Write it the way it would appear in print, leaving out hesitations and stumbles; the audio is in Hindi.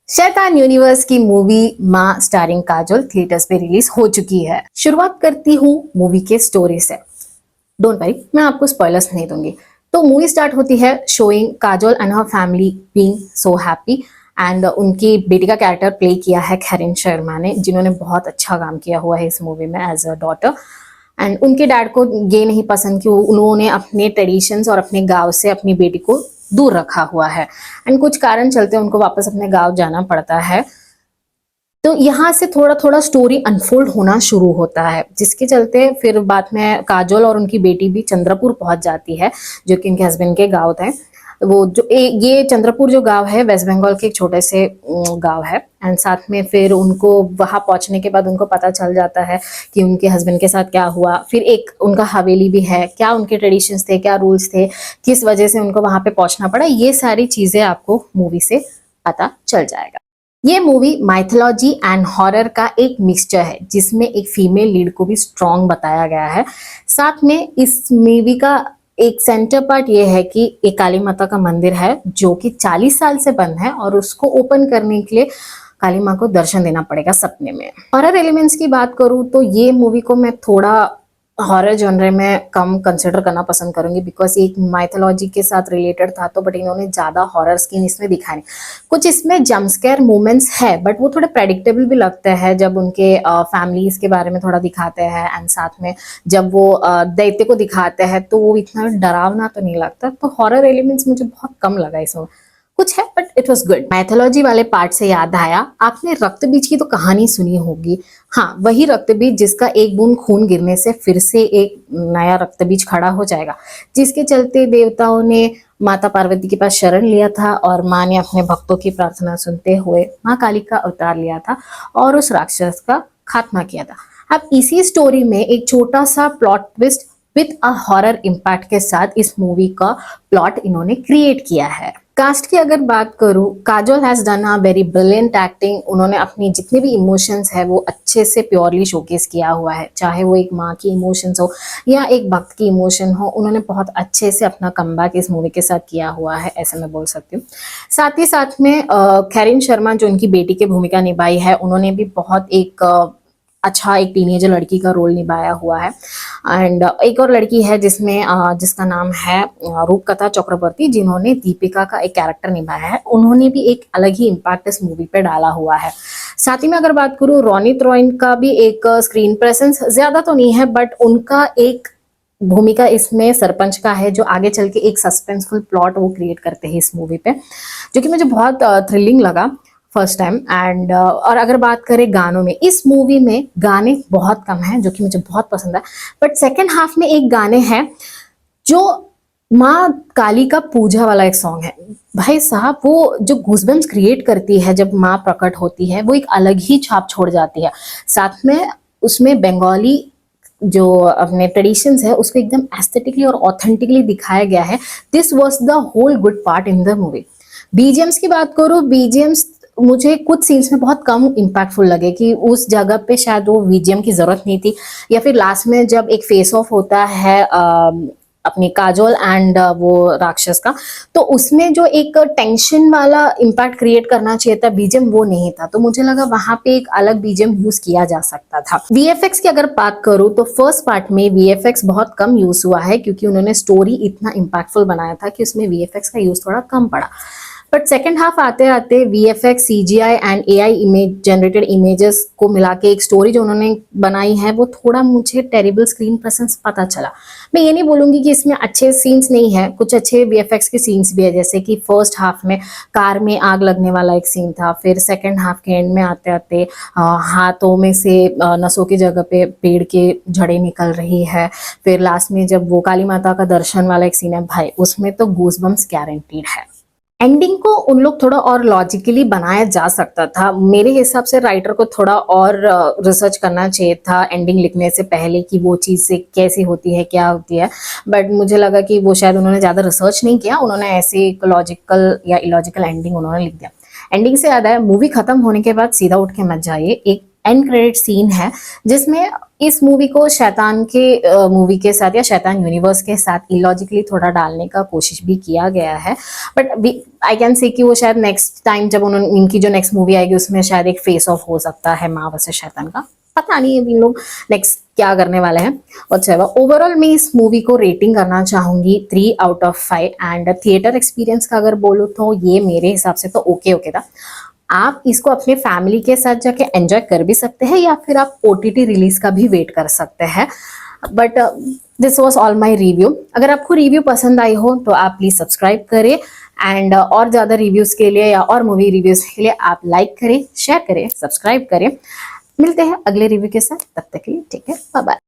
शैतान यूनिवर्स की मूवी माँ स्टारिंग काजोल थिएटर्स पे रिलीज हो चुकी है। शुरुआत करती हूँ मूवी के स्टोरी से। डोंट वरी, मैं आपको स्पॉयलर्स नहीं दूंगी। तो मूवी स्टार्ट होती है showing Kajol and her family being so happy. And उनकी बेटी का कैरेक्टर प्ले किया है खैरिन शर्मा ने, जिन्होंने बहुत अच्छा काम किया हुआ है इस मूवी में एज अ डॉटर। एंड उनके डैड को ये नहीं पसंद कि उन्होंने अपने ट्रेडिशंस और अपने गांव से अपनी बेटी को दूर रखा हुआ है। एंड कुछ कारण चलते उनको वापस अपने गांव जाना पड़ता है। तो यहाँ से थोड़ा थोड़ा स्टोरी अनफोल्ड होना शुरू होता है, जिसके चलते फिर बाद में काजोल और उनकी बेटी भी चंद्रपुर पहुंच जाती है, जो कि उनके हस्बैंड के गांव थे। वो जो ये चंद्रपुर जो गांव है वेस्ट बंगाल के एक छोटे से गांव है। एंड साथ में फिर उनको वहां पहुंचने के बाद उनको पता चल जाता है कि उनके हस्बैंड के साथ क्या हुआ। फिर एक उनका हवेली भी है, क्या उनके ट्रेडिशंस थे, क्या रूल्स थे, किस वजह से उनको वहां पे पहुंचना पड़ा, ये सारी चीजें आपको मूवी से पता चल जाएगा। ये मूवी माइथोलॉजी एंड हॉरर का एक मिक्सचर है, जिसमें एक फीमेल लीड को भी स्ट्रॉन्ग बताया गया है। साथ में इस मूवी का एक सेंटर पार्ट ये है कि एक काली माता का मंदिर है जो कि 40 साल से बंद है, और उसको ओपन करने के लिए काली माँ को दर्शन देना पड़ेगा सपने में। हॉरर एलिमेंट्स की बात करूँ तो ये मूवी को मैं थोड़ा हॉरर जॉनर में कम कंसिडर करना पसंद करूंगी, बिकॉज एक माइथोलॉजी के साथ रिलेटेड था, तो बट इन्होंने ज्यादा हॉरर सीन इसमें दिखाए। कुछ इसमें जंप स्केयर मोमेंट्स है, बट वो थोड़े प्रेडिक्टेबल भी लगते हैं जब उनके फैमिलीज के बारे में थोड़ा दिखाते हैं। एंड साथ में जब वो दैत्य को दिखाते हैं तो वो इतना डरावना तो नहीं लगता। तो हॉरर एलिमेंट्स मुझे बहुत कम लगा इसमें। कुछ है but it was good. Mythology वाले पार्ट से याद आया, आपने रक्त बीज की तो कहानी सुनी होगी। हाँ, वही रक्त बीज जिसका एक बूंद खून गिरने से फिर से एक नया रक्त बीज खड़ा हो जाएगा, जिसके चलते देवताओं ने माता पार्वती के पास शरण लिया था, और माँ ने अपने भक्तों की प्रार्थना सुनते हुए माँ काली का अवतार लिया था और उस राक्षस का खात्मा किया था। अब इसी स्टोरी में एक छोटा सा plot twist with a horror impact के साथ इस मूवी का प्लॉट इन्होंने क्रिएट किया है। कास्ट की अगर बात करूं, Kajol has done a very brilliant acting. उन्होंने अपनी जितने भी इमोशंस है वो अच्छे से प्योरली शोकेस किया हुआ है, चाहे वो एक माँ की इमोशंस हो या एक भक्त की इमोशन हो। उन्होंने बहुत अच्छे से अपना कमबैक इस मूवी के साथ किया हुआ है, ऐसे मैं बोल सकती हूँ। साथ ही साथ में खैरिन शर्मा जो उनकी बेटी की भूमिका निभाई है, उन्होंने भी बहुत एक अच्छा एक टीनेजर लड़की का रोल निभाया हुआ है। एंड एक और लड़की है जिसका नाम है रूपकथा चक्रवर्ती, जिन्होंने दीपिका का एक कैरेक्टर निभाया है। उन्होंने भी एक अलग ही इम्पैक्ट इस मूवी पे डाला हुआ है। साथ ही में अगर बात करूँ, रोनित रॉय का भी एक स्क्रीन प्रेजेंस ज्यादा तो नहीं है, बट उनका एक भूमिका इसमें सरपंच का है, जो आगे चल के एक सस्पेंसफुल प्लॉट वो क्रिएट करते हैं इस मूवी पे, जो कि मुझे बहुत थ्रिलिंग लगा फर्स्ट टाइम। एंड और अगर बात करें गानों में, इस मूवी में गाने बहुत कम हैं, जो कि मुझे बहुत पसंद है। बट सेकेंड हाफ में एक गाने हैं जो माँ काली का पूजा वाला एक सॉन्ग है। भाई साहब, वो जो गूजबम्स क्रिएट करती है जब माँ प्रकट होती है, वो एक अलग ही छाप छोड़ जाती है। साथ में उसमें बंगाली जो अपने ट्रेडिशंस है उसको एकदम एस्थेटिकली और ऑथेंटिकली दिखाया गया है। This was the whole good part in the movie. BGMs की बात करूँ, बीजीएम्स मुझे कुछ सीन्स में बहुत कम इम्पैक्टफुल लगे, कि उस जगह पे शायद वो बीजीएम की जरूरत नहीं थी। या फिर लास्ट में जब एक फेस ऑफ होता है अपनी काजोल एंड वो राक्षस का, तो उसमें जो एक टेंशन वाला इम्पैक्ट क्रिएट करना चाहिए था बीजीएम, वो नहीं था। तो मुझे लगा वहां पे एक अलग बीजीएम यूज किया जा सकता था। वीएफएक्स की अगर बात करूं तो फर्स्ट पार्ट में वीएफएक्स बहुत कम यूज हुआ है, क्योंकि उन्होंने स्टोरी इतना इम्पैक्टफुल बनाया था कि उसमें वीएफएक्स का यूज थोड़ा कम पड़ा। बट सेकेंड हाफ आते आते VFX, CGI and AI image generated images को मिला के एक स्टोरी जो उन्होंने बनाई है, वो थोड़ा मुझे टेरिबल स्क्रीन प्रेजेंस पता चला। मैं ये नहीं बोलूंगी कि इसमें अच्छे सीन्स नहीं है, कुछ अच्छे वीएफएक्स के सीन्स भी है, जैसे कि फर्स्ट हाफ में कार में आग लगने वाला एक सीन था। फिर सेकेंड हाफ के एंड में आते आते हाथों में से नसों की जगह पे पेड़ के जड़ें निकल रही है। फिर लास्ट में जब वो काली माता का दर्शन वाला एक सीन है, भाई उसमें तो गूजबम्स गारंटीड है। एंडिंग को उन लोग थोड़ा और लॉजिकली बनाया जा सकता था। मेरे हिसाब से राइटर को थोड़ा और रिसर्च करना चाहिए था एंडिंग लिखने से पहले, कि वो चीज़ से कैसी होती है, क्या होती है। बट मुझे लगा कि वो शायद उन्होंने ज़्यादा रिसर्च नहीं किया, उन्होंने ऐसे एक लॉजिकल या इलॉजिकल एंडिंग उन्होंने लिख दिया। एंडिंग से याद आया, मूवी खत्म होने के बाद सीधा उठ के मत जाइए, एक एंड क्रेडिट सीन है जिसमें इस मूवी को शैतान के मूवी के साथ या शैतान यूनिवर्स के साथ इलॉजिकली थोड़ा डालने का कोशिश भी किया गया है, बट आई कैन से कि वो शायद नेक्स्ट टाइम जब उन्होंने इनकी जो नेक्स्ट मूवी आएगी उसमें शायद एक फेस ऑफ हो सकता है माँ वर्सेस शैतान का, पता नहीं अभी लोग नेक्स्ट क्या करने वाले हैं। और ओवरऑल मैं इस मूवी को रेटिंग करना चाहूंगी 3/5 एंड थिएटर एक्सपीरियंस का अगर बोलूँ तो ये मेरे हिसाब से तो ओके था। आप इसको अपने फैमिली के साथ जाके एंजॉय कर भी सकते हैं या फिर आप OTT रिलीज का भी वेट कर सकते हैं। But this was all my review. अगर आपको रिव्यू पसंद आई हो तो आप प्लीज सब्सक्राइब करें एंड और ज्यादा रिव्यूज के लिए या और मूवी रिव्यूज के लिए आप लाइक करें, शेयर करें, सब्सक्राइब करें। मिलते हैं अगले रिव्यू के साथ, तब तक के लिए टेक केयर, बाय बाय।